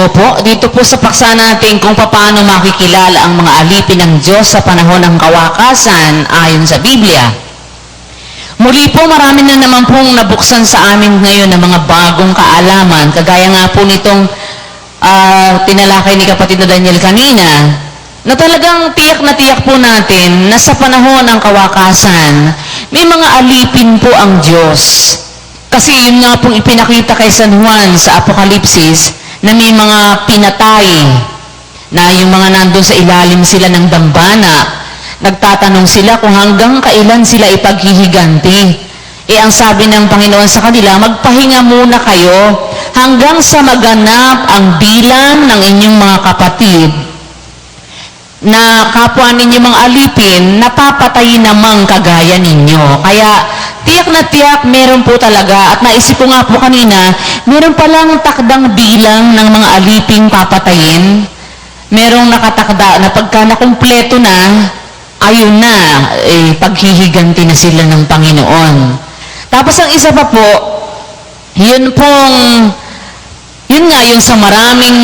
Opo, dito po sa paksa natin kung paano makikilala ang mga alipin ng Diyos sa panahon ng kawakasan ayon sa Biblia. Muli po, marami na naman pong nabuksan sa amin ngayon ng mga bagong kaalaman, kagaya nga po nitong tinalakay ni kapatid na Daniel kanina, na talagang tiyak na tiyak po natin na sa panahon ng kawakasan, may mga alipin po ang Diyos. Kasi yun nga pong ipinakita kay San Juan sa Apokalipsis, na may mga pinatay, na yung mga nandun sa ilalim sila ng dambana, nagtatanong sila kung hanggang kailan sila ipaghihiganti. Ang sabi ng Panginoon sa kanila, magpahinga muna kayo hanggang sa maganap ang bilang ng inyong mga kapatid na kapwa ninyo mga alipin, napapatay namang kagaya ninyo. Kaya, tiyak na tiyak, meron po talaga, at naisip ko nga po kanina, meron palang takdang bilang ng mga aliping papatayin. Merong nakatakda na pagka nakumpleto na, ayun na, paghihiganti na sila ng Panginoon. Tapos ang isa pa po, yun nga yung sa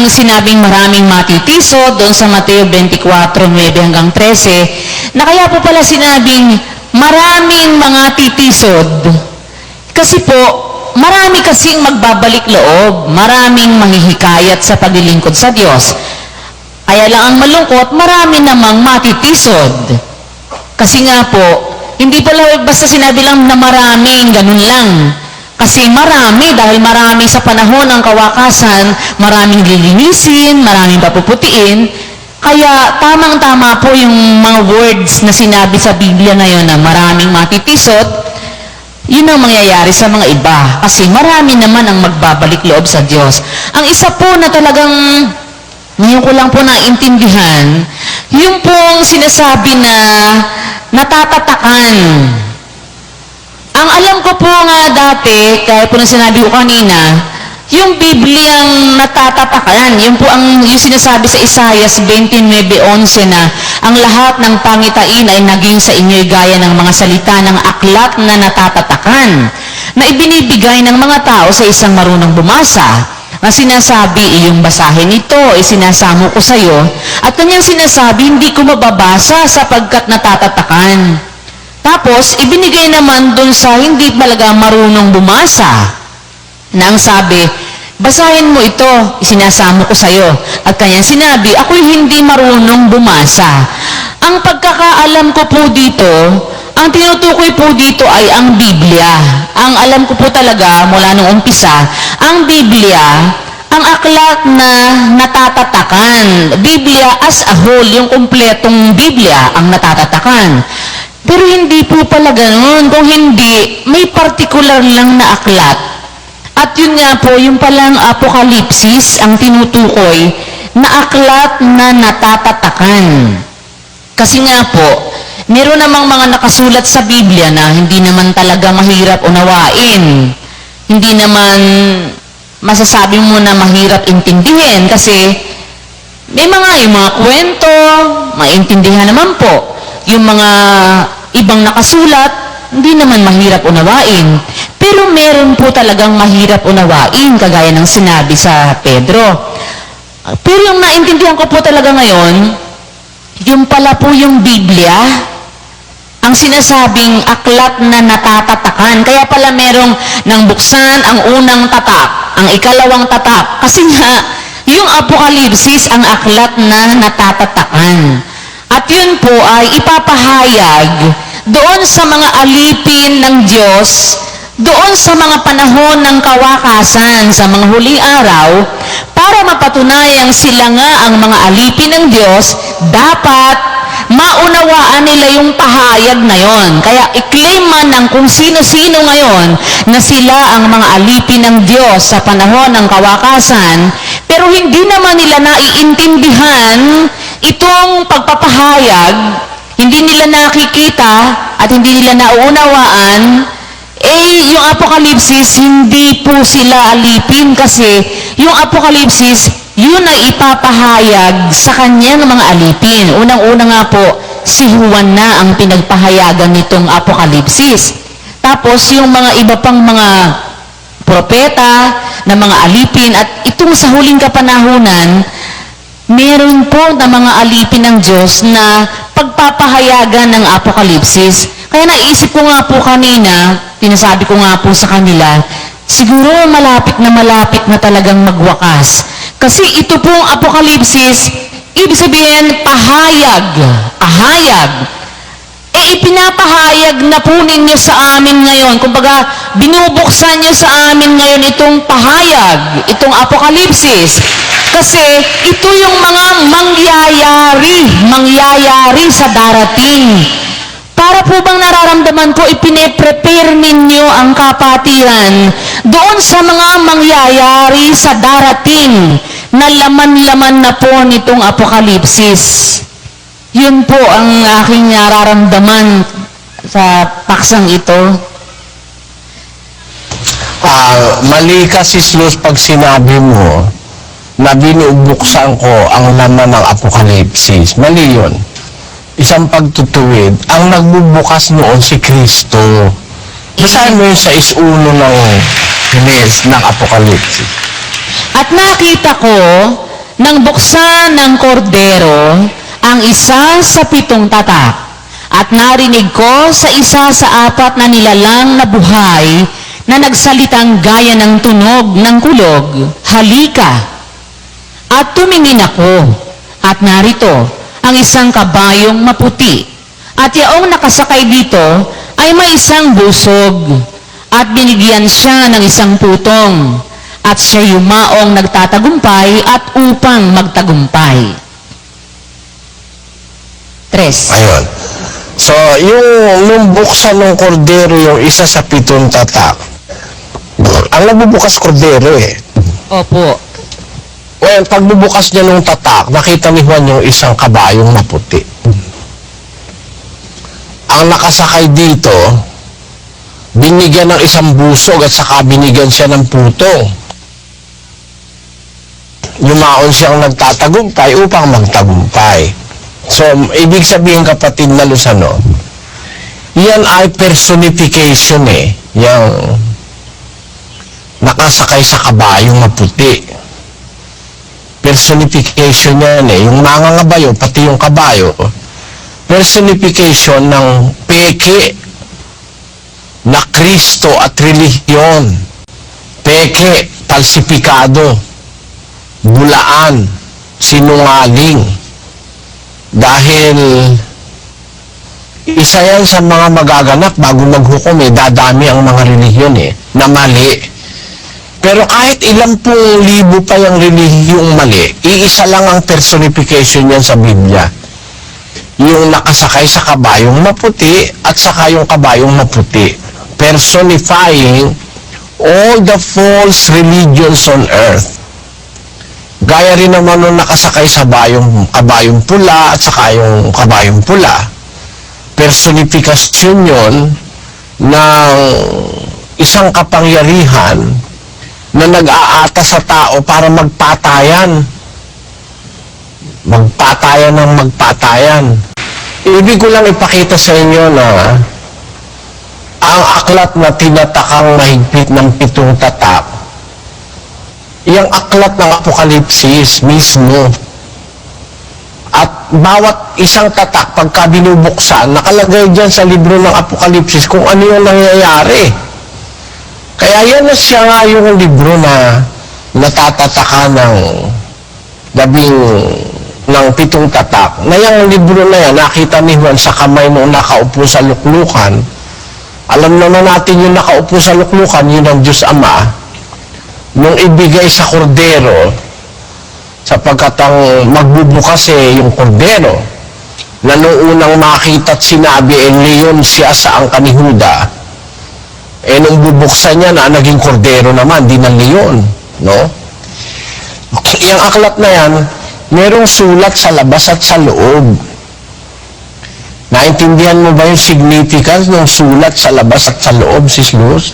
sinabing maraming matitiso, doon sa Mateo 24:9 hanggang 13, na kaya po pala sinabing maraming mga titisod. Kasi po, marami kasing magbabalik loob, maraming manghihikayat sa paglilingkod sa Diyos. Kaya lang ang malungkot, marami namang matitisod. Kasi nga po, hindi pala basta sinabi lang na maraming, ganun lang. Kasi marami, dahil marami sa panahon ng kawakasan, maraming lilinisin, maraming papuputiin. Kaya tamang-tama po yung mga words na sinabi sa Biblia ngayon na maraming matitisot, yun ang mangyayari sa mga iba. Kasi marami naman ang magbabalik loob sa Diyos. Ang isa po na talagang, ngayon ko lang po naintindihan, yung pong sinasabi na natatatakan. Ang alam ko po nga dati, kaya po na sinabi ko kanina, yung Bibliang natatatakan, yung sinasabi sa Isaias 29:11 na ang lahat ng pangitain ay naging sa inyo'y gaya ng mga salita ng aklat na natatatakan, na ibinibigay ng mga tao sa isang marunong bumasa, na sinasabi, iyong basahin ito, isinasamo ko sa iyo, at kanyang sinasabi, hindi ko mababasa sapagkat natatatakan. Tapos, ibinigay naman dun sa hindi talaga marunong bumasa, na ang sabi, basahin mo ito, isinasamo ko sa iyo. At kanyang sinabi, ako'y hindi marunong bumasa. Ang pagkakaalam ko po dito, ang tinutukoy po dito ay ang Biblia. Ang alam ko po talaga, mula nung umpisa, ang Biblia, ang aklat na natatatakan. Biblia as a whole, yung kumpletong Biblia, ang natatatakan. Pero hindi po pala ganun. Kung hindi, may particular lang na aklat. At yun nga po, yung palang Apokalipsis, ang tinutukoy, na aklat na natatatakan. Kasi nga po, meron namang mga nakasulat sa Biblia na hindi naman talaga mahirap unawain. Hindi naman masasabi mo na mahirap intindihin kasi may yung mga kwento, maintindihan naman po. Yung mga ibang nakasulat, hindi naman mahirap unawain. Pero meron po talagang mahirap unawain, kagaya ng sinabi sa Pedro. Pero yung naintindihan ko po talaga ngayon, yung pala po yung Biblia, ang sinasabing aklat na natatatakan. Kaya pala merong nang buksan ang unang tatak, ang ikalawang tatak. Kasi nga, yung Apokalipsis ang aklat na natatatakan. At yun po ay ipapahayag doon sa mga alipin ng Diyos, doon sa mga panahon ng kawakasan, sa mga huling araw, para mapatunayang sila nga ang mga alipin ng Diyos, dapat maunawaan nila yung pahayag na yon. Kaya i-claim man ng kung sino-sino ngayon na sila ang mga alipin ng Diyos sa panahon ng kawakasan, pero hindi naman nila naiintindihan itong pagpapahayag, hindi nila nakikita at hindi nila nauunawaan, yung Apokalipsis, hindi po sila alipin kasi yung Apokalipsis, yun ay ipapahayag sa kanyang mga alipin. Unang-una nga po, si Juan na ang pinagpahayagan nitong Apokalipsis. Tapos yung mga iba pang mga propeta, ng mga alipin, at itong sa huling kapanahunan, meron po na mga alipin ng Diyos na pagpapahayagan ng Apokalipsis. Kaya naisip ko nga po kanina, tinasabi ko nga po sa kanila, siguro malapit na talagang magwakas. Kasi ito pong Apokalipsis, ibig sabihin, ahayag. Ipinapahayag na po ninyo sa amin ngayon. Kumbaga, binubuksan nyo sa amin ngayon itong pahayag, itong Apokalipsis. Kasi ito yung mga mangyayari sa darating. Para po bang nararamdaman ko, ipine-prepare ninyo ang kapatiran doon sa mga mangyayari sa darating na laman-laman na po nitong Apokalipsis. Yun po ang aking nararamdaman sa paksang ito. Mali ka, Sis Luz, pag sinabi mo na binubuksan ko ang laman ng Apokalipsis. Mali yun. Isang pagtutuwid, ang nagbubukas noon si Kristo. Basahin mo yun sa 1:1 ng Apokalipsis. At nakita ko nang buksan ng kordero ang isa sa 7 tatak, at narinig ko sa isa sa 4 na nilalang na buhay na nagsalitang gaya ng tunog ng kulog, "Halika!" At tumingin ako, at narito ang isang kabayong maputi, at yaong nakasakay dito ay may isang busog, at binigyan siya ng isang putong, at siya yumaong nagtatagumpay at upang magtagumpay. 3. Ayun. So, nung buksan ng kordero yung isa sa 7 tatak, ang nagbubukas kordero Opo. Well, pagbubukas niya ng tatak, nakita ni Juan yung isang kabayong maputi. Ang nakasakay dito, binigyan ng isang busog at saka binigyan siya ng putong. Yumaon siyang nagtatagumpay upang magtagumpay. So, ibig sabihin, kapatid na Luzano, yan ay personification yung nakasakay sa kabayong maputi. Personification yan yung mangangabayo, pati yung kabayo, personification ng peke na Kristo at relihiyon. Peke, falsifikado, bulaan, sinungaling. Dahil isa yan sa mga magaganap bago maghukom dadami ang mga relihiyon na mali. Pero kahit ilang pong libo pa yung relihiyong mali, iisa lang ang personification yan sa Biblia. Yung nakasakay sa kabayong maputi at saka yung kabayong maputi. Personifying all the false religions on earth. Gaya rin naman nung nakasakay sa kabayong pula at saka yung kabayong pula. Personifikasyon yun ng isang kapangyarihan na nag-aata sa tao para magpatayan. Magpatayan ng magpatayan. Ibig ko lang ipakita sa inyo na ang aklat na tinatakang mahigpit ng 7 tatak, yung aklat ng Apokalipsis mismo. At bawat isang tatak, pagka binubuksan, nakalagay dyan sa libro ng Apokalipsis kung ano yung nangyayari. Kaya yan na siya nga yung libro na natatataka ng 7 tatak. Na yung libro na yan, nakita ni Juan sa kamay nung nakaupo sa luklukan. Alam naman natin yung nakaupo sa luklukan, yun ang Diyos Ama. Nung ibigay sa kordero, sapagkat ang magbubukas yung kordero, na nung unang makita at sinabi, leon siya sa angka ni Huda, nung bubuksan niya na naging kordero naman, di ng leon, no? Yung aklat na yan, merong sulat sa labas at sa loob. Naintindihan mo ba yung significance ng sulat sa labas at sa loob, Sis Luz?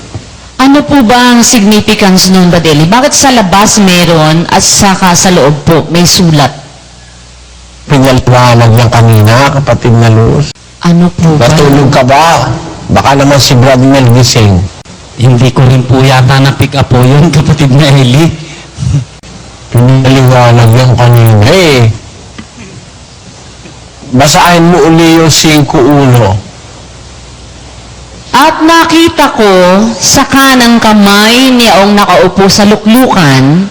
Ano po ba ang significance nun, Badeli? Bakit sa labas meron at saka sa loob po may sulat? Pinaliwanag niya kanina, kapatid na Luz. Ano po ba? Natulog ka ba? Baka naman si Brad Mel gising. Hindi ko rin po yata na-pick up po yun, kapatid na Eli. Pinaliwanag yan kanina eh. Basahin mo uli yung 5:1. At nakita ko sa kanang kamay niyang nakaupo sa luklukan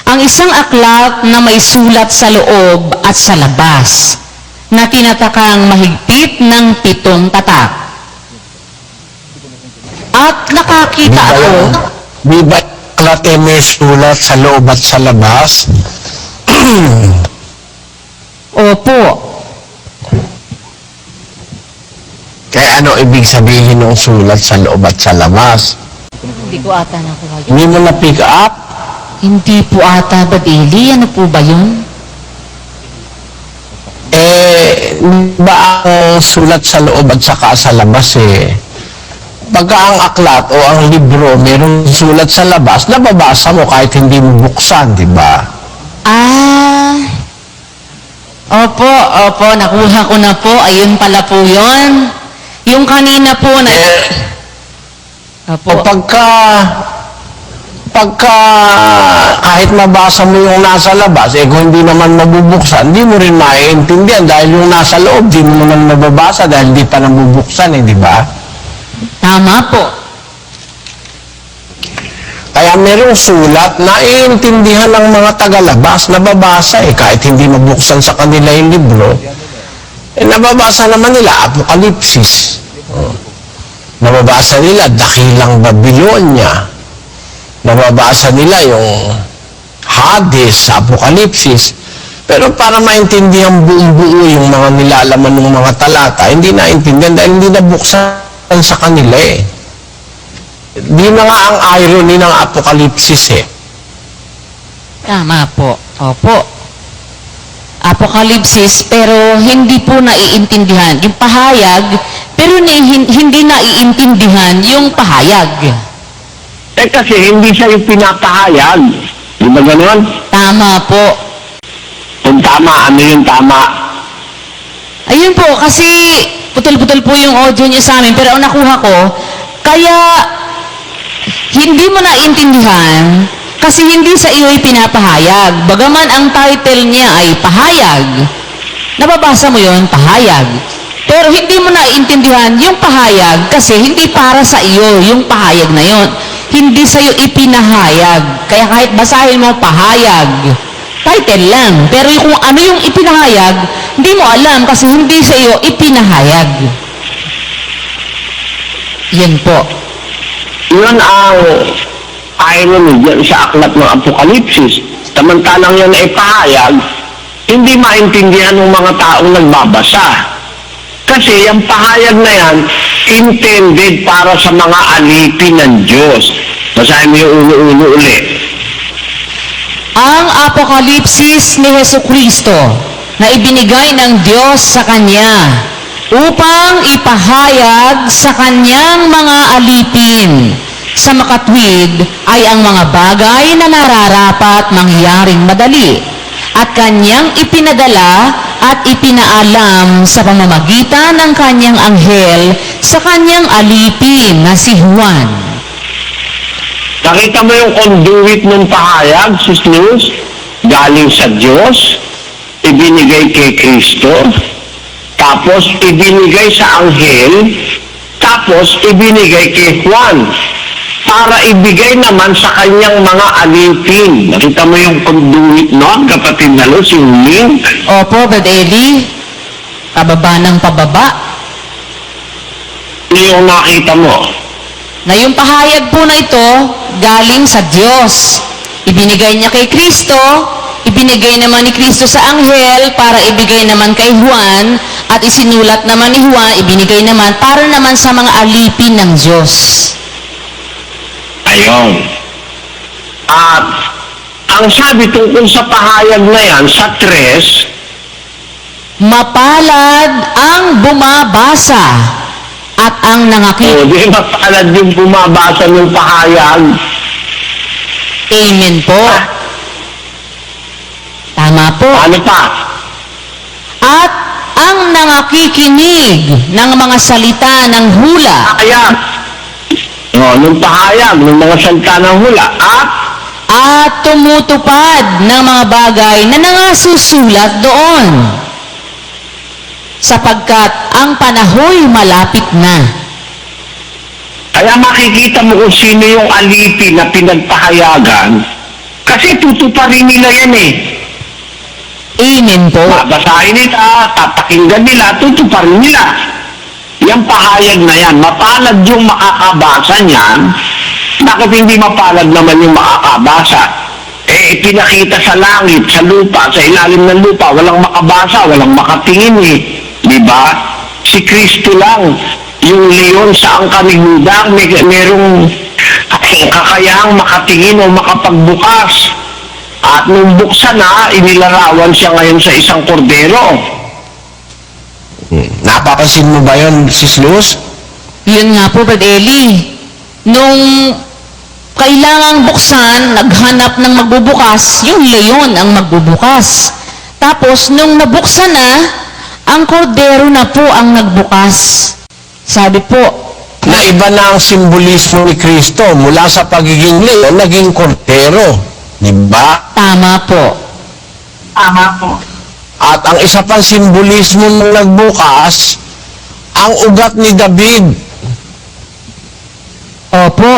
ang isang aklat na may sulat sa loob at sa labas na tinatakang mahigpit ng 7 tatak. At nakakita ako, Di ba aklat eh may sulat sa loob at sa labas? opo, Kaya ano ibig sabihin ng sulat sa loob at sa labas? hindi ko ata nakuha yun. Hindi mo na-pick up? Hindi po ata ba, Daily? Ano po ba yun? Ba ang sulat sa loob at saka sa labas eh? Pagka ang aklat o ang libro mayroong sulat sa labas, nababasa mo kahit hindi mo buksan, di ba? Ah, opo, nakuha ko na po. Ayun pala po yun. Yung kanina po na... O Opo. pagka kahit mabasa mo yung nasa labas, kung hindi naman mabubuksan, hindi mo rin maiintindihan dahil yung nasa loob, di mo naman mababasa dahil di pa nabubuksan di ba? Tama po. Kaya merong sulat na iintindihan ng mga tagalabas, nababasa kahit hindi mabuksan sa kanila yung libro, nababasa naman nila, Apokalipsis. Nababasa nila, Dakilang Babilonya. Nababasa nila yung Hades sa Apokalipsis. Pero para maintindihan buong-buo yung mga nilalaman ng mga talata, hindi naintindihan dahil hindi nabuksan sa kanila Di na nga ang irony ng Apokalipsis Tama po. Opo. Apokalipsis, pero hindi po naiintindihan. Yung pahayag, pero hindi naiintindihan yung pahayag. kasi hindi siya yung pinapahayag. Di ba gano'n? Tama po. Kung tama, ano yung tama? Ayun po, kasi putol-putol po yung audio niya sa amin, pero ang nakuha ko, kaya hindi mo naiintindihan kasi hindi sa iyo ay pinapahayag. Bagaman ang title niya ay pahayag. Nababasa mo yon pahayag. Pero hindi mo naiintindihan yung pahayag kasi hindi para sa iyo yung pahayag na yon. Hindi sa iyo ipinahayag. Kaya kahit basahin mo pahayag, title lang. Pero kung ano yung ipinahayag, hindi mo alam kasi hindi sa iyo ipinahayag. Yan po. Yun ang irony dyan sa aklat ng Apokalipsis. Samantalang yan ay pahayag, hindi maintindihan ng mga taong nagbabasa. Kasi yung pahayag na yan, intended para sa mga alipin ng Diyos. Basahin mo yung ulo-ulo ulit. Ang Apokalipsis ni Jesucristo na ibinigay ng Diyos sa Kanya upang ipahayag sa Kanyang mga alipin sa makatwid ay ang mga bagay na nararapat mangyaring madali at Kanyang ipinadala at ipinaalam sa pamamagitan ng Kanyang anghel sa Kanyang alipin na si Juan. Nakita mo yung conduit ng pahayag, Sis Luz? Galing sa Diyos, ibinigay kay Kristo, tapos ibinigay sa anghel, tapos ibinigay kay Juan, para ibigay naman sa kanyang mga alipin. Nakita mo yung conduit noon, kapatid na Luz, yung link? Opo, Brad Eli, pababa ng pababa. Ano yung nakita mo? Na yung pahayag po na ito, galing sa Diyos. Ibinigay niya kay Kristo, ibinigay naman ni Kristo sa anghel para ibigay naman kay Juan, at isinulat naman ni Juan, ibinigay naman para naman sa mga alipin ng Diyos. Ayun. At ang sabi tungkol sa pahayag na yan, sa 3, Mapalad ang bumabasa at ang nangakita. di mapalad yung bumabasa ng pahayag. Amen po. Tama po. Ano pa? At ang nangakikinig ng mga salita ng hula. Pahayag. Nung pahayag, ng mga salita ng hula, at tumutupad ng mga bagay na nangasusulat doon. Sapagkat ang panahoy malapit na. kaya makikita mo kung sino yung alipin na pinagpahayagan, kasi tutuparin nila yan eh. Amen po. Babasahin nila, papakinggan nila, tutuparin nila. Yung pahayag na yan, mapalad yung makakabasa niyan. Bakit hindi mapalad naman yung makakabasa? Pinakita sa langit, sa lupa, sa ilalim ng lupa, walang makabasa, walang makatingin eh. Di ba? Si Kristo lang, yung leon sa angkanigudang, merong kakayahang makatingin o makapagbukas. At nung buksan na, inilarawan siya ngayon sa isang kordero. Napapansin mo ba yun, Sis Luz? Yun nga po, Brad Eli. Nung kailangang buksan, naghanap ng magbubukas, yung leon ang magbubukas. Tapos, nung nabuksan na, ang kordero na po ang nagbukas. Sabi po, Na iba na ang simbolismo ni Kristo mula sa pagiging leon, naging kordero. Diba? tama po. At ang isa pang simbolismo ng nagbukas, ang ugat ni David. Opo.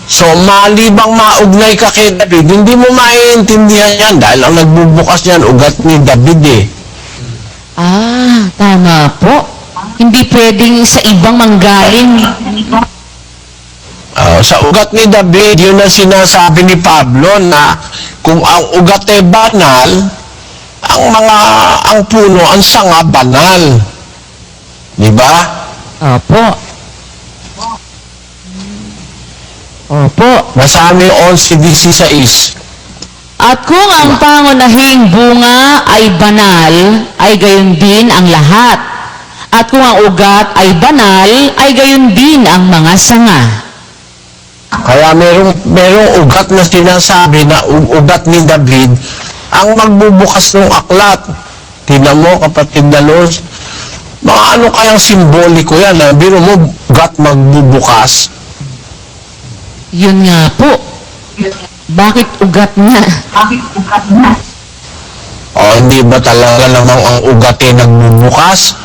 So, malibang maugnay ka kay David, hindi mo maiintindihan yan dahil ang nagbubukas niyan, ugat ni David eh. Tama po. Hindi pwedeng sa ibang manggaling. Sa ugat ni David, yun ang sinasabi ni Pablo na kung ang ugat ay banal, ang puno, ang sanga banal. Di ba? Opo. Opo. Basahin mo yung 11:16. At kung ang pangunahing bunga ay banal, ay gayon din ang lahat. At kung ang ugat ay banal, ay gayon din ang mga sanga. Kaya merong ugat na sinasabi na ugat ni David ang magbubukas ng aklat. Tingnan mo, kapatid na Luz, mga ano kayang simboliko yan? Biro mo, ugat magbubukas. Yun nga po. Bakit ugat nga? O, hindi ba talaga namang ang ugat ay nagbubukas?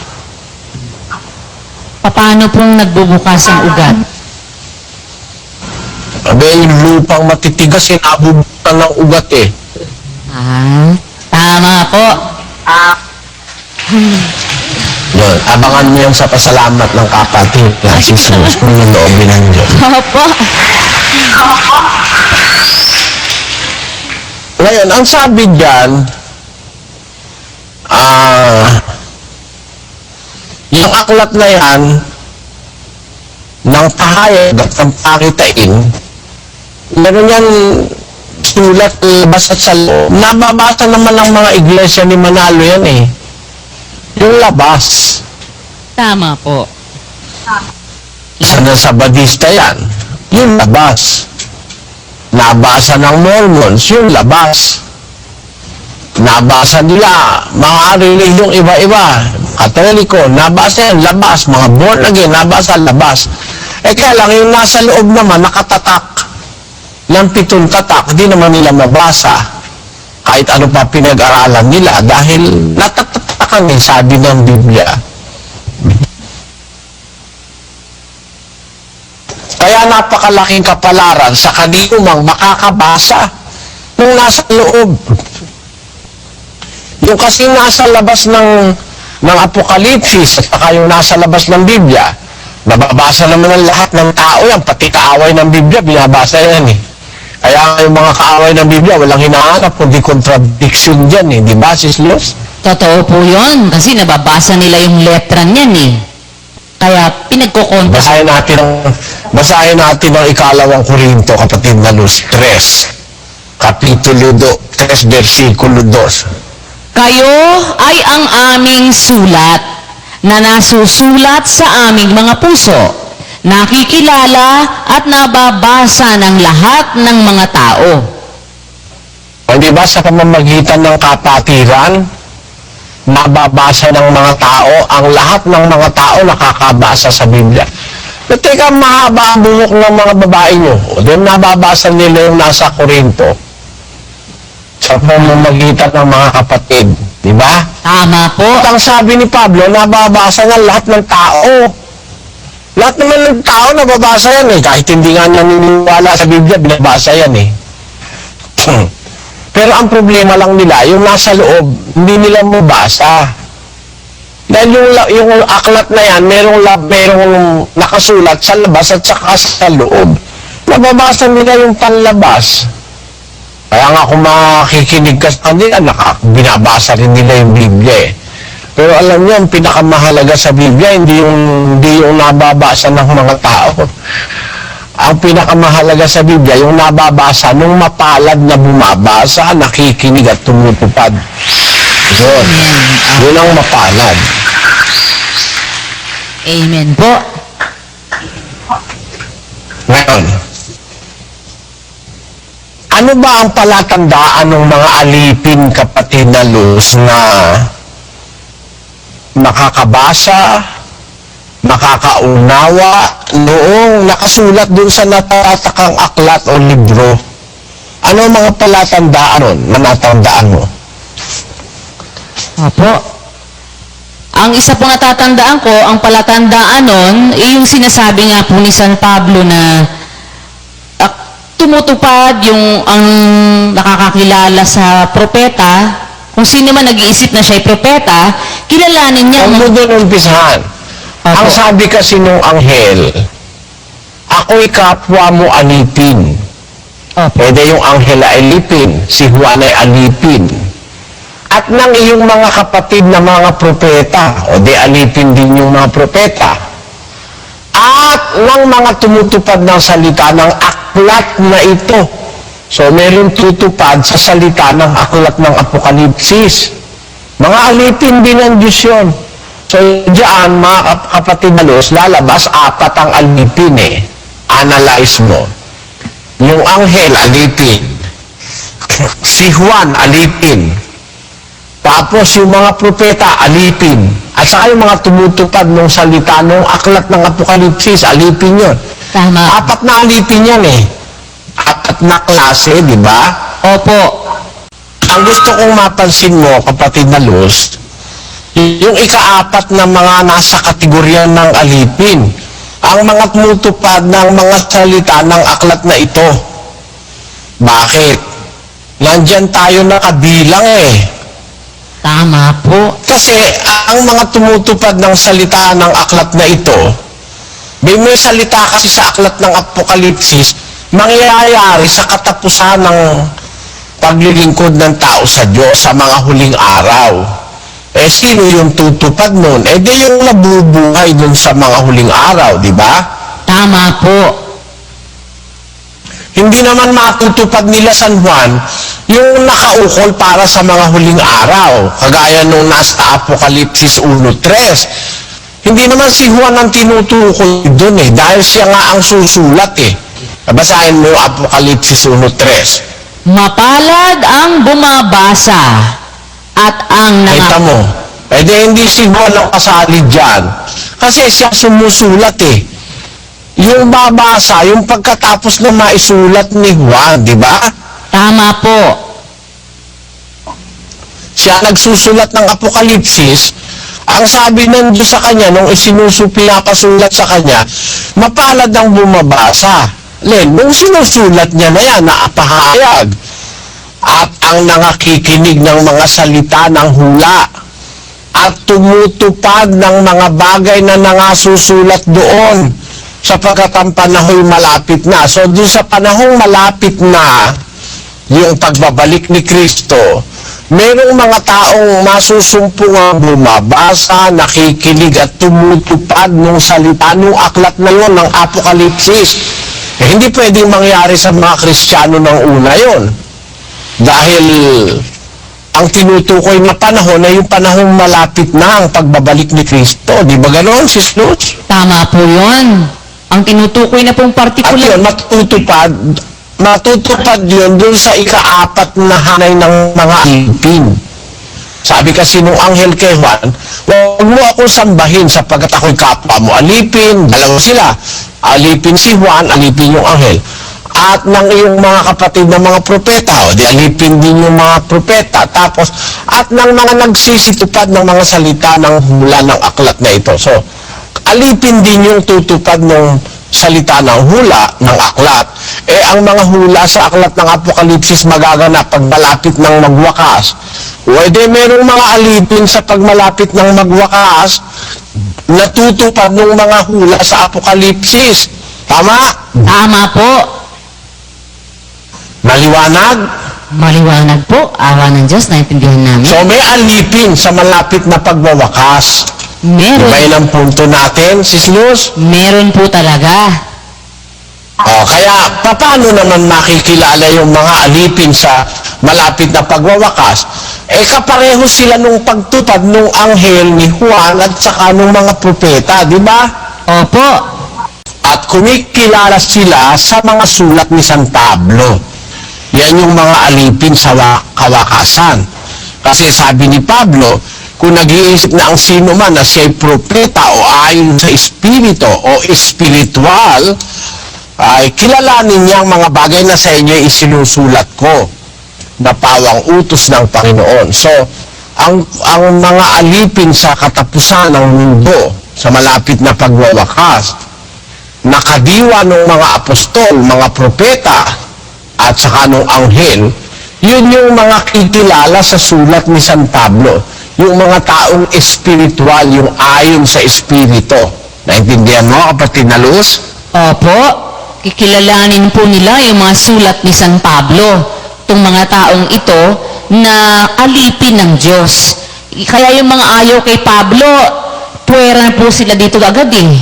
Paano pong nagbubukas ang ugat? Sabi, yung lupang matitigas, nabubukan ng ugat eh. Tama po. Yun, abangan mo yung sa pasalamat ng kapatid na si Jesus kung yung loobin ng Diyos. Opo. Ngayon, ang sabi dyan, yung aklat na yan, ng pahayag at ng pakitain, meron yan sulat, labas at sa loob. Nababasa naman ng mga iglesia ni Manalo yan eh. Yung labas. Tama po. Isa na sa Badista yan. Yung labas. Nabasa ng Mormons, yung labas. Nabasa nila, mga reliyong iba-iba. Katoliko, nabasa yan, labas. Mga born again, nabasa, labas. Kaya lang, yung nasa loob naman, nakatatak ng 7 tatak, di naman nila mabasa. Kahit ano pa pinag-aralan nila, dahil natatakan eh, sabi ng Biblia. Kaya napakalaking kapalaran sa kanino makakabasa nung nasa loob. Yung kasi nasa labas ng Apokalipsis at saka yung nasa labas ng Biblia, nababasa naman ng lahat ng tao yan, pati kaaway ng Biblia, binabasa yan eh. Kaya yung mga kaaway ng Biblia, walang hinahanap, kundi contradiction dyan eh. Di ba, Sis Luz? Totoo po yun. Kasi nababasa nila yung letra niyan eh. Kaya pinagkukontra. Basahin natin ang 2 Korinto, kapatid na Luz, 3. Kapitulo 3, versikulo 2. Kayo ay ang aming sulat na nasusulat sa aming mga puso, nakikilala at nababasa ng lahat ng mga tao. O di ba sa pamamagitan ng kapatiran, nababasa ng mga tao, ang lahat ng mga tao nakakabasa sa Biblia. Teka, mahaba ang buhok ng mga babae nyo. O din nababasa nila yung nasa Korinto sa pamamagitan ng mga kapatid. Di ba? Tama po. At ang sabi ni Pablo, nababasa ng lahat ng tao. Lahat naman ng tao nababasa yan eh. Kahit hindi nga naniniwala sa Biblia, binabasa yan eh. Pero ang problema lang nila, yung nasa loob, hindi nila mabasa. Dahil yung aklat na yan, merong nakasulat sa labas at saka sa loob. Nababasa nila yung panlabas. Kaya nga kung makikinig ka sa kanila, binabasa rin nila yung Biblia eh. Pero alam niyo, ang pinakamahalaga sa Biblia, hindi yung nababasa ng mga tao. Ang pinakamahalaga sa Biblia, yung nababasa nung mapalad na bumabasa, nakikinig at tumutupad. Yun. Yun ang mapalad. Amen po. Ngayon, ano ba ang palatandaan ng mga alipin, kapatid na Luz, na makakabasa, makakaunawa, noong nakasulat dun sa natatakang aklat o libro? Ano ang mga palatandaan nun na natandaan mo? Opo. Ang isa pong natatandaan ko, ang palatandaan nun, yung sinasabi nga po ni San Pablo na tumutupad yung ang nakakakilala sa propeta, kung sino man nag-iisip na siya'y propeta, kilalanin niya. Huwag mo doon umpisahan. Ang sabi kasi nung anghel, ako'y kapwa mo alipin. Pwede yung anghel ay alipin, si Juan ay alipin. At ng iyong mga kapatid na mga propeta, o di alipin din yung mga propeta. At ng mga tumutupad ng salita ng aklat na ito. So, meron tutupad sa salita ng aklat ng Apokalipsis. Mga alipin din ng Diyos yun. So, diyan, mga kapatid na Luz, lalabas, 4 ang alipin eh. Analyze mo. Yung anghel, alipin. Si Juan, alipin. Tapos yung mga propeta, alipin. At saka yung mga tumutupad ng salita ng aklat ng Apokalipsis, alipin yun. Tama. 4 na alipin yan eh. 4 na klase, di ba? Opo. Ang gusto kong mapansin mo, kapatid na Luz, yung ika-4 na mga nasa kategorya ng alipin, ang mga tumutupad ng mga salita ng aklat na ito. Bakit? Nandyan tayo nakabilang eh. Tama po. Kasi ang mga tumutupad ng salita ng aklat na ito, may salita kasi sa aklat ng Apokalipsis, mangyayari sa katapusan ng paglilingkod ng tao sa Diyos sa mga huling araw. Eh, sino yung tutupad nun? Eh, di yung nabubuhay dun sa mga huling araw, di ba? Tama po. Hindi naman matutupad nila San Juan yung nakaukol para sa mga huling araw, kagaya nung nasa Apokalipsis 1:3. Hindi naman si Juan ang tinutukoy doon eh, dahil siya nga ang susulat eh. Basahin mo yung Apokalipsis 1:3. Mapalad ang bumabasa at ang Kita mo. Eh di hindi si Juan ang kasali dyan. Kasi siya sumusulat eh. Yung babasa, yung pagkatapos na maisulat ni Juan, di ba? Tama po. Siya nagsusulat ng Apokalipsis. Ang sabi ng Diyos sa kanya, nung pinapasulat sa kanya, mapalad ang bumabasa. Nung sinusulat niya na yan, naapahayag. At ang nangakikinig ng mga salita ng hula. At tumutupad ng mga bagay na nangasusulat doon. Sapagkat ang panahon malapit na. So, doon sa panahong malapit na, yung pagbabalik ni Kristo, merong mga taong masusumpungang bumabasa, nakikinig at tumutupad ng salita ng aklat na yun ng Apokalipsis. Eh, hindi pwedeng mangyari sa mga Kristiyano ng una yon. Dahil ang tinutukoy na panahon ay yung panahong malapit na ang pagbabalik ni Kristo. Di ba ganoon, Sis Luz? Tama po yun. Ang tinutukoy na pong At partikular. yun, matutupad yun dun sa ika-4 na hanay ng mga alipin. Sabi kasi nung anghel kay Juan, huwag mo akong sambahin sapagkat ako'y kapwa mo. Alipin, dalawa sila. Alipin si Juan, alipin yung anghel. At ng iyong mga kapatid na mga propeta, o di alipin din yung mga propeta. Tapos, at ng mga nagsisitupad ng mga salita ng hula ng aklat na ito. So, alipin din yung tutupad ng salita ng hula ng aklat. Eh, ang mga hula sa aklat ng Apokalipsis magaganap pag malapit ng magwakas. Pwede merong mga alipin sa pagmalapit ng magwakas, natutupad ng mga hula sa Apokalipsis. Tama? Tama po. Maliwanag? Maliwanag po. Awa ng Diyos, naintindihan namin. So may alipin sa malapit na pagwawakas. Meron. Diba yun ang punto natin, Sis Luz? Meron po talaga. Kaya paano naman makikilala yung mga alipin sa malapit na pagwawakas? Eh kapareho sila nung pagtupad nung anghel ni Juan at saka nung mga propeta, di ba? Opo. At kumikilala sila sa mga sulat ni San Pablo. Yan yung mga alipin sa kawakasan. Kasi sabi ni Pablo, kung nag-iisip na ang sino man na siya'y propeta o ayon sa espiritu o espiritual, ay kilalanin niya ang mga bagay na sa inyo isinusulat ko na pawang utos ng Panginoon. So, ang mga alipin sa katapusan ng mundo, sa malapit na pagwawakas, nakadiwa ng mga apostol, mga propeta, at saka ng anghel, yun yung mga kikilala sa sulat ni San Pablo. Yung mga taong espiritual, yung ayon sa espiritu. Naintindihan mo, kapatid na Luz? Opo. Kikilalanin po nila yung mga sulat ni San Pablo. Itong mga taong ito na alipin ng Diyos. Kaya yung mga ayaw kay Pablo, puwera na po sila dito agad eh.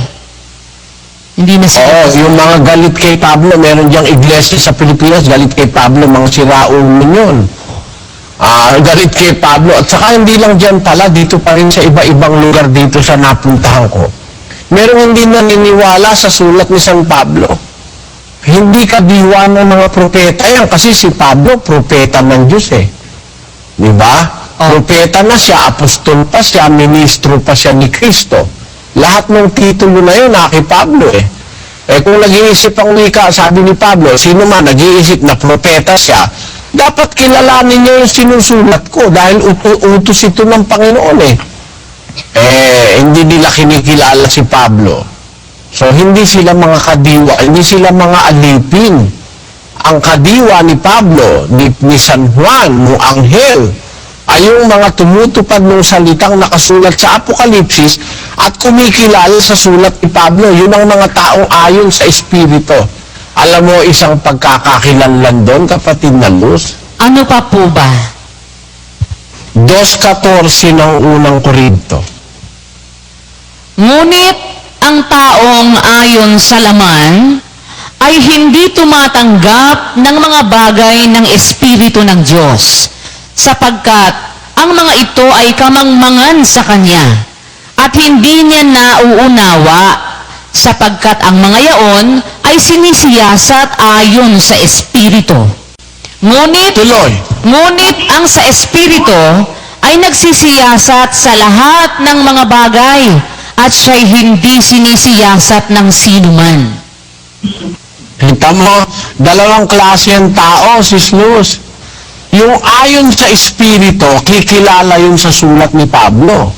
Hindi na sila. Oo, yung mga galit kay Pablo, meron diyang iglesia sa Pilipinas, galit kay Pablo, mga siraulo yun. Galit kay Pablo. At saka hindi lang dyan pala, dito pa rin sa iba-ibang lugar dito sa napuntahan ko. Meron hindi naniniwala sa sulat ni San Pablo. Hindi kadiwa ng mga propeta yan kasi si Pablo, propeta ng Diyos eh. Di ba? Propeta na siya, apostol pa siya, ministro pa siya ni Kristo. Lahat ng titulo na yun, kay Pablo eh. Eh kung nag-iisip ang wika, sabi ni Pablo, sino man nag-iisip na propeta siya, dapat kilalanin niya yung sinusulat ko dahil utos ito ng Panginoon eh. Hindi nila kinikilala si Pablo. So, hindi sila mga kadiwa, hindi sila mga alipin. Ang kadiwa ni Pablo, ni San Juan, ng anghel, ay yung mga tumutupad ng salitang nakasulat sa Apokalipsis at kumikilala sa sulat ni Pablo. Yun ang mga taong ayon sa Espiritu. Alam mo, isang pagkakakilanlan doon, kapatid na Luz? Ano pa po ba? 2:14 ng unang Korinto. Ngunit ang taong ayon sa laman ay hindi tumatanggap ng mga bagay ng Espiritu ng Diyos, sapagkat ang mga ito ay kamangmangan sa Kanya, at hindi niya nauunawa, sapagkat ang mga yaon ay sinisiyasat ayon sa Espiritu. Ngunit ang sa Espiritu ay nagsisiyasat sa lahat ng mga bagay, at siya'y hindi sinisiyasat ng sinuman. Kita mo, dalawang klase ang tao, Sis Luz. Yung ayon sa Espiritu, kikilala yun sa sulat ni Pablo.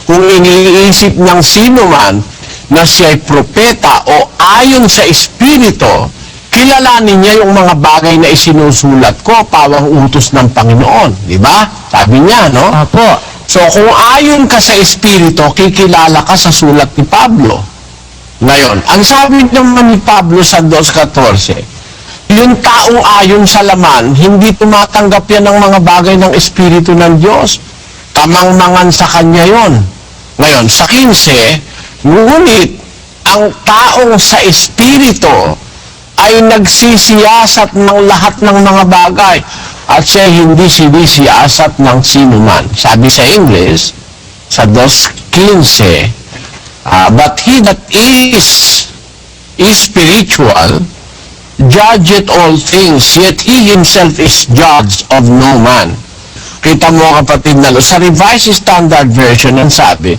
Kung iniisip ng sino man na siya'y propeta o ayon sa Espiritu, kilalanin niya yung mga bagay na isinusulat ko, pawang utos ng Panginoon. Di ba? Sabi niya, no? Opo. So, kung ayon ka sa Espiritu, kikilala ka sa sulat ni Pablo. Ngayon, ang sabi naman ni Pablo sa 2:14, yung taong ayon sa laman, hindi tumatanggap yan ng mga bagay ng Espiritu ng Diyos. Kamangmangan sa Kanya yon. Ngayon, sa 15, ngunit ang taong sa Espiritu ay nagsisiyasat ng lahat ng mga bagay at siya hindi sinisiyasat ng sinuman. Sabi sa English, sa 2:15, but he that is spiritual, judgeth all things, yet he himself is judged of no man. Kita mo kapatid na sa Revised Standard Version, ang sabi,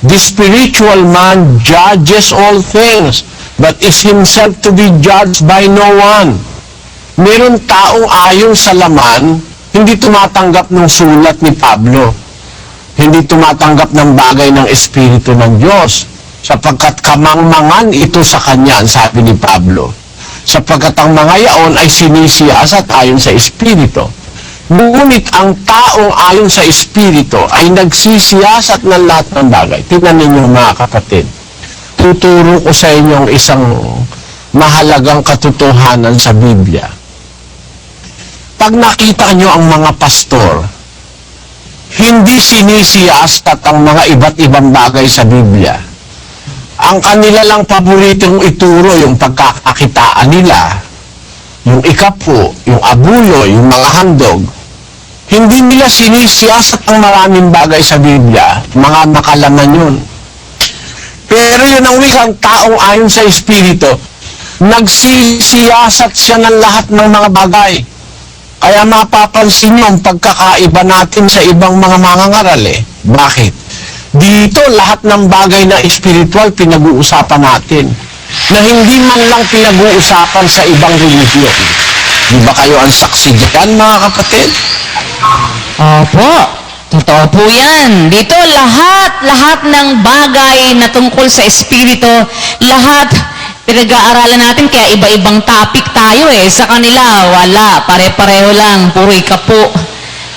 the spiritual man judges all things, but is himself to be judged by no one. Meron taong ayon sa laman, hindi tumatanggap ng sulat ni Pablo. Hindi tumatanggap ng bagay ng Espiritu ng Diyos. Sapagkat kamangmangan ito sa kanya, ang sabi ni Pablo. Sapagkat ang mga yaon ay sinisiyasat ayon sa Espiritu. Ngunit ang taong ayon sa Espiritu ay nagsisiyasat ng lahat ng bagay. Tingnan ninyo mga kapatid. Tuturo ko sa inyo ang isang mahalagang katotohanan sa Biblia. Pag nakita nyo ang mga pastor, hindi sinisiyasat ang mga iba't ibang bagay sa Biblia. Ang kanila lang paboritong ituro yung pagkakakitaan nila, yung ikapo, yung abulo, yung mga handog. Hindi nila sinisiyasat ang maraming bagay sa Biblia. Mga nakalaman yun. Pero yun ang wikang taong ayon sa Espiritu, nagsisiyasat siya ng lahat ng mga bagay. Kaya mapapansin nyo ang pagkakaiba natin sa ibang mga mangangaral eh. Bakit? Dito lahat ng bagay na espiritual pinag-uusapan natin na hindi man lang pinag-uusapan sa ibang relihiyon. Di ba kayo ang saksi dyan, mga kapatid? Opo, totoo po yan. Dito lahat ng bagay na tungkol sa Espiritu, lahat pinag-aaralan natin, kaya iba-ibang topic tayo eh. Sa kanila, wala, pare-pareho lang, puro ikapo.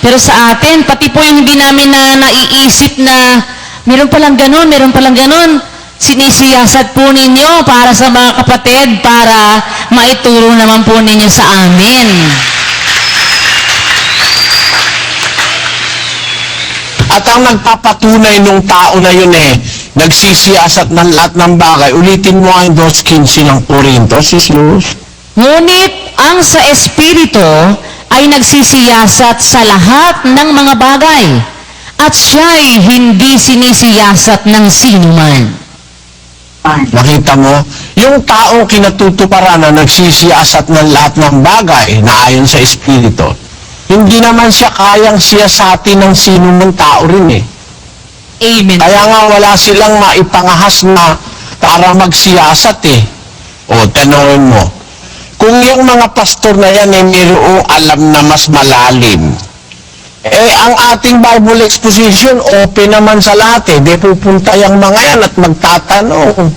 Pero sa atin, pati po yung hindi namin na naiisip na meron palang ganun, sinisiyasat po ninyo para sa mga kapatid, para maituro naman po ninyo sa amin. At ang nagpapatunay nung tao na yun nagsisiyasat ng lahat ng bagay. Ulitin mo ang 2:15 ng Corinto, Sis Luz. Ngunit ang sa Espiritu ay nagsisiyasat sa lahat ng mga bagay, at siya'y hindi sinisiyasat ng sinuman. Nakita mo? Yung taong kinatutuparan na nagsisiyasat ng lahat ng bagay na ayon sa Espiritu, hindi naman siya kayang siyasatin ng sinumang tao rin eh. Amen. Kaya nga wala silang maipangahas na para magsiyasat eh. O, tanongin mo. Kung yung mga pastor na yan mayroong alam na mas malalim, ang ating Bible exposition, open naman sa lahat eh. Di pupunta yung mga yan at magtatanong.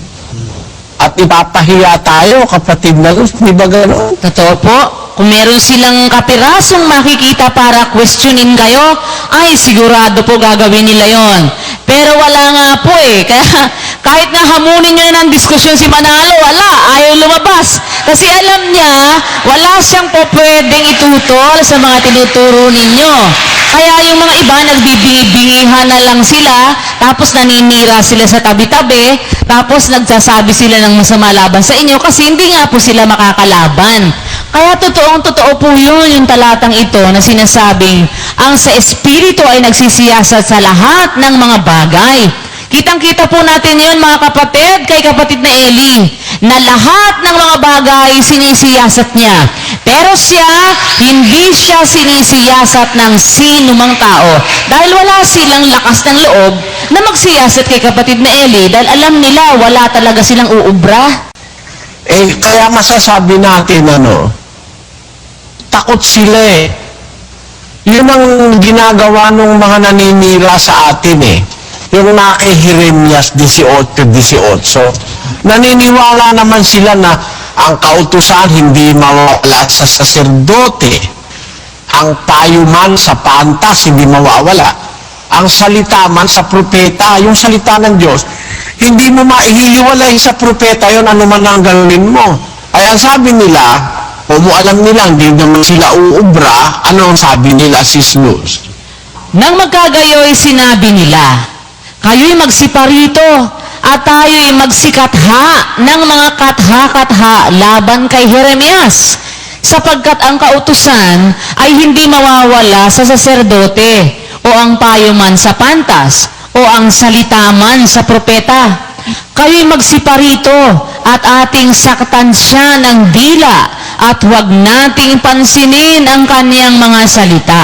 At ipapahiya tayo, kapatid na Luz, di ba gano'n? Totoo po. Kung meron silang kapirasong makikita para questionin kayo, ay sigurado po gagawin nila yon. Pero wala nga po eh. Kaya kahit nga hamunin nyo ng diskusyon si Manalo, wala, ayaw lumabas. Kasi alam niya, wala siyang po pwedeng itutol sa mga tinuturo ninyo. Kaya yung mga iba, nagbibingihan na lang sila, tapos naninira sila sa tabi-tabi, tapos nagsasabi sila ng masama laban sa inyo kasi hindi nga po sila makakalaban. Kaya totoo po yun, yung talatang ito na sinasabing, ang sa Espiritu ay nagsisiyasat sa lahat ng mga bagay. Kitang-kita po natin yun, mga kapatid, kay kapatid na Eli, na lahat ng mga bagay sinisiyasat niya. Pero siya, hindi siya sinisiyasat ng sinumang tao. Dahil wala silang lakas ng loob na magsiyasat kay kapatid na Eli, dahil alam nila, wala talaga silang uubra. Kaya masasabi natin, takot sila eh. Yun ang ginagawa ng mga naninira sa atin eh. Yung na kay Jeremias 18:18. Naniniwala naman sila na ang kautusan hindi mawawala sa saserdote. Ang payuman sa pantas hindi mawawala. Ang salita man sa propeta, yung salita ng Diyos, hindi mo maihiwalay sa propeta yon ano man ang gawin mo. Kaya sabi nila, kung alam nila, hindi naman sila uubra, ano ang sabi nila, Sis Luz? Nang magkagayoy, sinabi nila, kayo'y magsiparito at tayo'y magsikatha ng mga katha-katha laban kay Jeremias, sapagkat ang kautusan ay hindi mawawala sa saserdote o ang payuman sa pantas o ang salita man sa propeta. Kayo'y magsiparito at ating saktan siya ng dila at huwag nating pansinin ang kaniyang mga salita.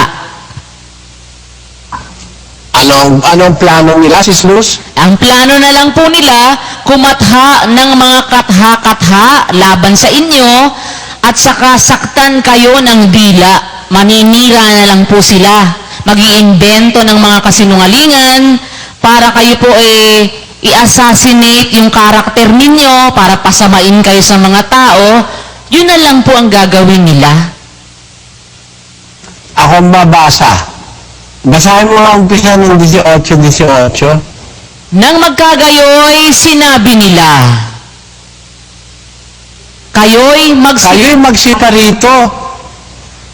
Anong plano nila, Sis Luz? Ang plano na lang po nila, kumatha ng mga katha-katha laban sa inyo at saka saktan kayo ng dila. Maninira na lang po sila. Mag-iimbento ng mga kasinungalingan para kayo po i-assassinate yung karakter ninyo para pasamain kayo sa mga tao. Yun na lang po ang gagawin nila. Ako ang babasa. Basahin mo ang umpisa ng 18. Nang magkagayoy, sinabi nila, kayo'y magsita rito.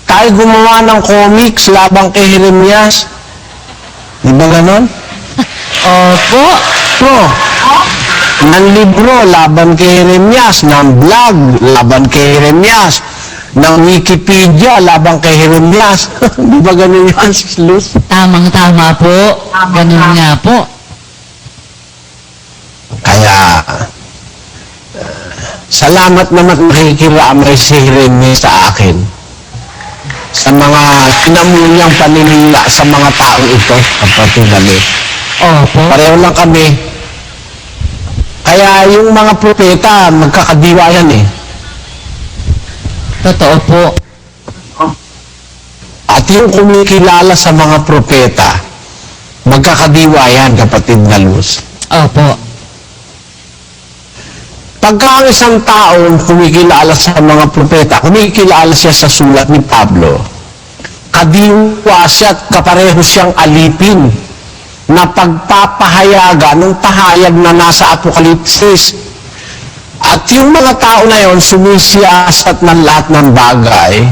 Tayo gumawa ng comics labang kay Jeremias. Di ba ganon? Opo. Ng libro laban kay Jeremias, ng blog laban kay Jeremias, ng Wikipedia laban kay Jeremias. Di ba ganon yan, Sis Luz? Tamang-tama po. Ganun nga po. Kaya, salamat naman nakikiramay si Jeremias sa akin sa mga pinamulyang paninila sa mga tao ito, kapatid kami. Opo. Pareho lang kami. Kaya yung mga propeta, magkakadiwa yan eh. Totoo po. At yung kumikilala sa mga propeta, magkakadiwa yan, kapatid na Luz. Opo. Pagka ang isang tao kumikilala sa mga propeta, kumikilala siya sa sulat ni Pablo, kadiwa siya at kapareho siyang alipin na pagpapahayaga ng pahayag na nasa Apokalipsis. At yung mga tao na yon sumisiyasat ng lahat ng bagay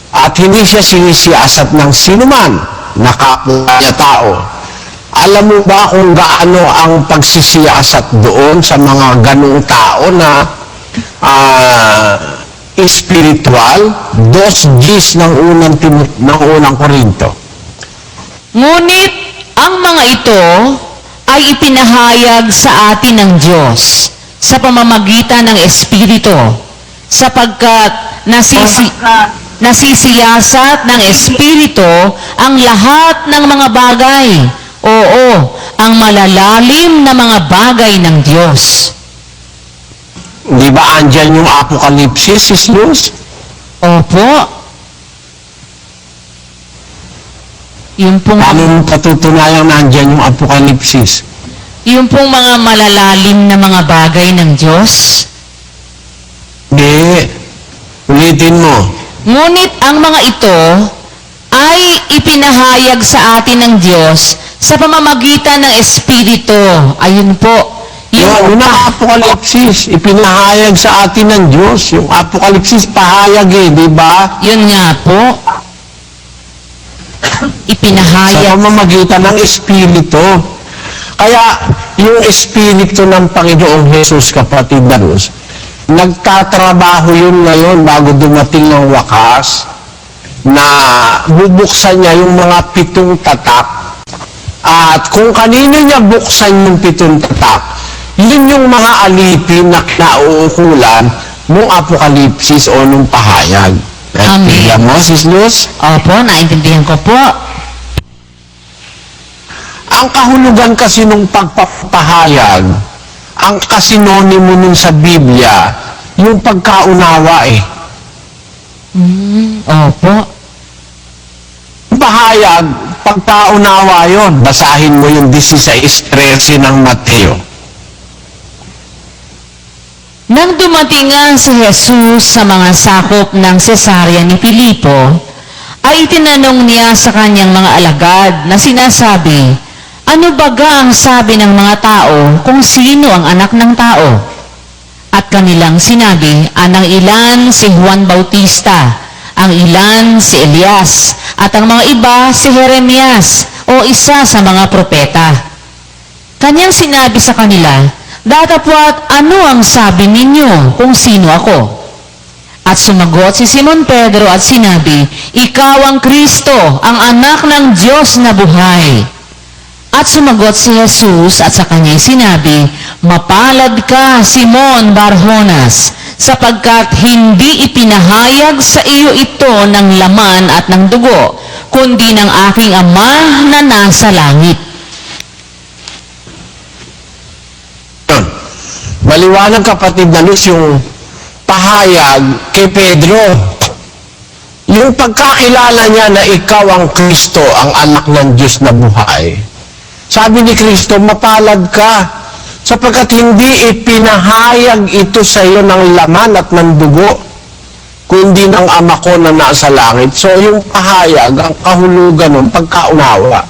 at hindi siya sinisiyasat ng sinuman na kapwa niya tao. Alam mo ba kung gaano ang pagsisiyasat doon sa mga ganung tao na espiritual? 2 Gs ng unang Korinto. Ngunit, ang mga ito ay ipinahayag sa atin ng Diyos sa pamamagitan ng Espiritu, sapagkat nasisiyasat ng Espiritu ang lahat ng mga bagay. Oo, ang malalalim na mga bagay ng Diyos. Di ba andyan yung Apokalipsis, Sis Luz? Opo. Yung pong, Paano patutunayan na andyan yung Apokalipsis? yung pong mga malalalim na mga bagay ng Diyos. Di, ulitin mo. Ngunit ang mga ito ay ipinahayag sa atin ng Diyos sa pamamagitan ng Espiritu. Ayun po. Yung unang Apokalipsis, ipinahayag sa atin ng Diyos. Yung Apokalipsis, pahayag di ba? Yun nga po. Sa Ipinahayag. pamamagitan ng Espiritu. Kaya, yung Espiritu ng Panginoong Jesus, kapatid na Diyos, nagtatrabaho yun ngayon bago dumating ng wakas na bubuksan niya yung mga 7 tatak. At kung kanino niya buksan yung 7 tatak, yun yung mga alipin na nauukulan ng Apokalipsis o nung pahayag. Amen. Tingnan mo, Sis Luz? Opo, naintindihan ko po. Ang kahulugan kasi nung pagpapahayag, ang kasinonimo nun sa Biblia, yung pagkaunawa Opo. Pahayag, pagkaunawa yon. Basahin mo yung 16:13 ng Mateo. Nang dumating nga si Jesus sa mga sakop ng Cesarea ni Filipo, ay tinanong niya sa kanyang mga alagad na sinasabi, ano baga ang sabi ng mga tao kung sino ang anak ng tao? At kanilang sinabi, ang ilan si Juan Bautista, ang ilan si Elias, at ang mga iba si Jeremias o isa sa mga propeta. Kanyang sinabi sa kanila, datapwat ano ang sabi ninyo kung sino ako? At sumagot si Simon Pedro at sinabi, ikaw ang Kristo, ang anak ng Diyos na buhay. At sumagot si Jesus at sa kanya'y sinabi, mapalad ka, Simon Barjonas, sapagkat hindi ipinahayag sa iyo ito ng laman at ng dugo, kundi ng aking Ama na nasa langit. Maliwanag, kapatid na Luz, yung pahayag kay Pedro. Yung pagkakilala niya na ikaw ang Kristo, ang anak ng Diyos na buhay. Sabi ni Kristo, mapalad ka, sapagkat hindi ipinahayag ito sa iyo ng laman at ng dugo, kundi ng Ama ko na nasa langit. So yung pahayag, ang kahulugan ng pagkaunawa.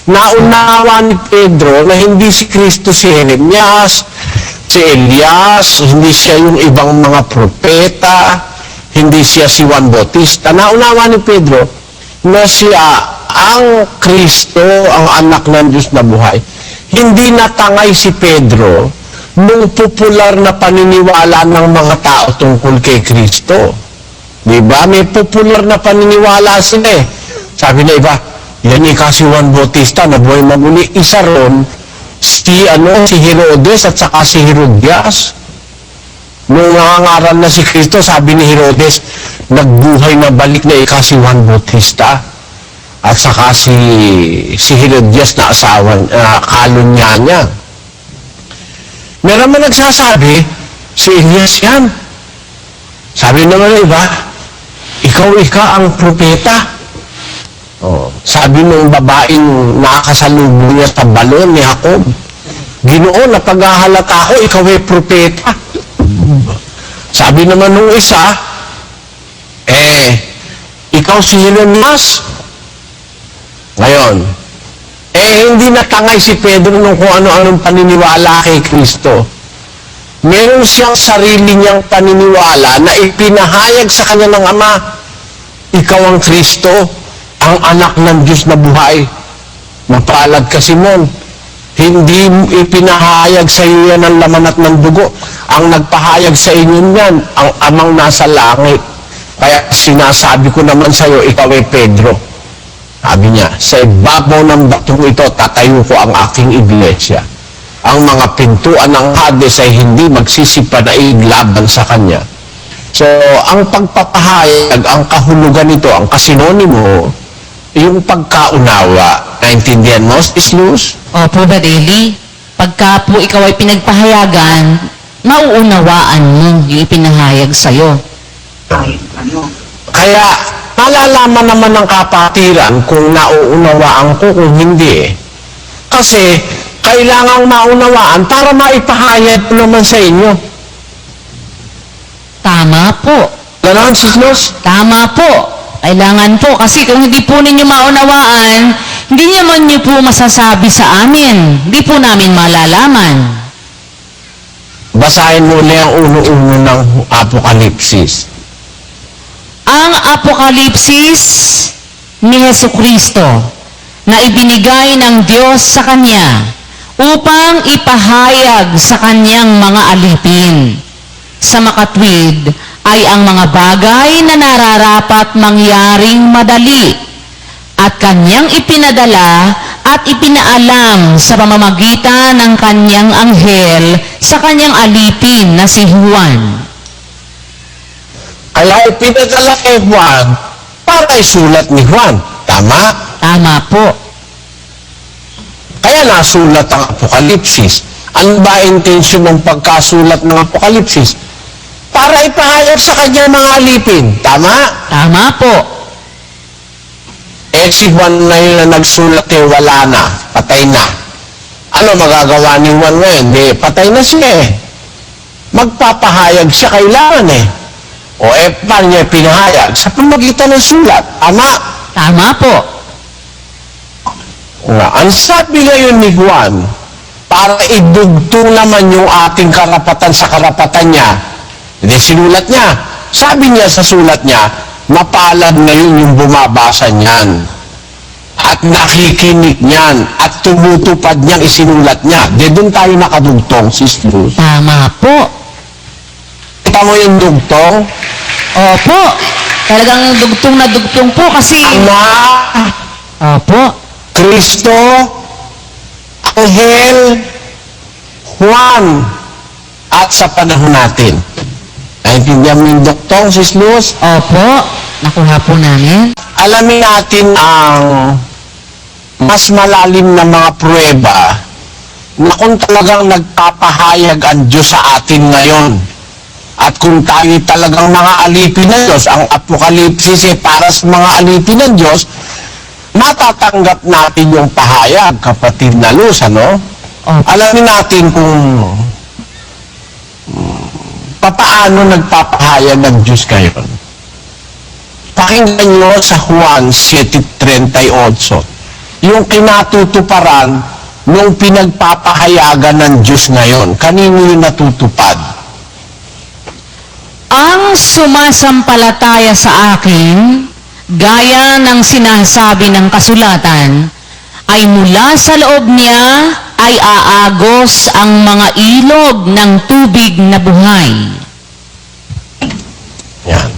Naunawa ni Pedro na hindi si Kristo si Jeremias, si Elias, hindi siya yung ibang mga propeta, hindi siya si Juan Bautista. Naunawa ni Pedro na siya ang Kristo, ang anak ng Diyos na buhay. Hindi natangay si Pedro nung popular na paniniwala ng mga tao tungkol kay Kristo. Diba? May popular na paniniwala sila eh. Sabi na iba, yan si Juan Bautista na buhay maguli. Isa ron, si Herodes at saka si Herodias. Nung nangangaral na si Kristo, sabi ni Herodes, nagbuhay na balik na si Juan Bautista. At saka si Herodias na asawa, kalunya niya. Meron man nagsasabi, si Elias yan. Sabi naman ng iba, ikaw ang propeta. Oh, sabi nung babaeng nakakasalubong niya sa balon ni Jacob, Ginoo, napaghahalata ako, ikaw ay propeta. Sabi naman nung isa, ikaw si Jeremias. Ngayon, hindi natangay si Pedro nung kung ano-anong paniniwala kay Kristo. Meron siyang sarili niyang paniniwala na ipinahayag sa kanya ng Ama, ikaw ang Kristo, ang anak ng Diyos na buhay. Mapalad ka, Simon. Hindi ipinahayag sa iyo yan ng laman at ng dugo. Ang nagpahayag sa inyo yan, ang Amang nasa langit. Kaya sinasabi ko naman sa iyo, ikaw ay Pedro. Sabi niya, sa ibabaw ng batong ito, tatayo ko ang aking iglesia. Ang mga pintuan ng Hades ay hindi magsisipanaig laban sa kanya. So, ang pagpapahayag, ang kahulugan nito, ang kasinonimo, yung pagkaunawa. Naintindihan mo, Sis Luz? Opo, Badeli. Pagka po ikaw ay pinagpahayagan, mauunawaan mo yung ipinahayag sa'yo. Kaya, malalaman naman ng kapatiran kung nauunawaan ko, kung hindi. Kasi, kailangang maunawaan para maipahayag ko naman sa inyo. Tama po. Ganon, Sis Luz? Tama po. Kailangan po. Kasi kung hindi po ninyo maunawaan, hindi naman niyo po masasabi sa amin. Hindi po namin malalaman. Basahin mo ulit ang uno-uno ng Apokalipsis. Ang Apokalipsis ni Hesukristo na ibinigay ng Diyos sa Kanya upang ipahayag sa Kanyang mga alipin. Sa makatwid ay ang mga bagay na nararapat mangyaring madali at Kanyang ipinadala at ipinaalam sa pamamagitan ng Kanyang anghel sa Kanyang alipin na si Juan. Kaya ipinadala kay Juan para isulat ni Juan. Tama? Tama po. Kaya nasulat ang Apokalipsis. Ano ba intensyon ng pagkasulat ng Apokalipsis? Para ipahayag sa kanya mga alipin. Tama? Tama po. Si Juan na yun na nagsulat wala na. Patay na. Ano magagawa ni Juan ngayon? Patay na siya Magpapahayag siya kailangan paano niya pinahayag? Sa pamagitan ng sulat. Tama? Tama po. Ang sabi ngayon ni Juan, para idugtong naman yung ating karapatan sa karapatan niya, sinulat niya. Sabi niya sa sulat niya, mapalad ngayon yung bumabasa niyan. At nakikinig niyan. At tumutupad niyang isinulat niya. Doon tayo nakadugtong, Sis Luz. Tama po. Kita mo yung dugtong? Opo. Talagang dugtong na dugtong po kasi... Ama, Opo. Kristo, Anghel, Juan, at sa panahon natin. Naintindihan mo yung dugtong, Sis Luz? Opo. Nakuha po namin. Alamin natin ang mas malalim na mga pruweba na kung talagang nagpapahayag ang Diyos sa atin ngayon, at kung tayo talagang mga alipin ng Diyos, ang Apokalipsis ay para sa mga alipin ng Diyos, matatanggap natin yung pahayag, kapatid na Luz, ano? Alamin natin kung papaano nagpapahayag ng Diyos ngayon. Pakinggan nyo sa Juan 7:38, yung kinatutuparan nung pinagpapahayagan ng Diyos ngayon. Kanino yung natutupad? Ang sumasampalataya sa akin, gaya ng sinasabi ng kasulatan, ay mula sa loob niya ay aagos ang mga ilog ng tubig na buhay. Yan.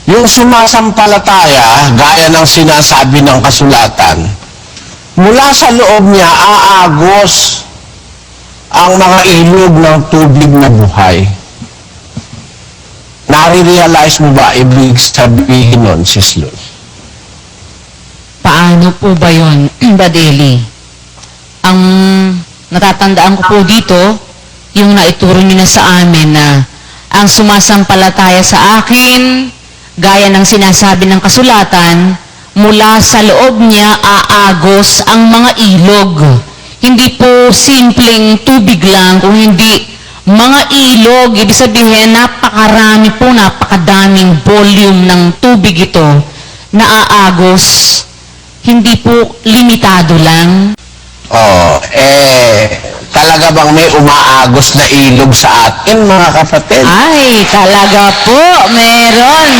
Yung sumasampalataya, gaya ng sinasabi ng kasulatan, mula sa loob niya aagos ang mga ilog ng tubig na buhay. Nare-realize mo ba ibig sabihin nun, Sis Luz? Paano po ba yun, Badeli? Ang natatandaan ko po dito, yung naituro niyo na sa amin na ang sumasampalataya sa akin, gaya ng sinasabi ng kasulatan, mula sa loob niya aagos ang mga ilog. Hindi po simpleng tubig lang, kung hindi mga ilog. Ibig sabihin, napakarami po, napakadaming volume ng tubig ito na aagos. Hindi po limitado lang. Talaga bang may umaagos na ilog sa atin, mga kapatid? Ay, talaga po, meron.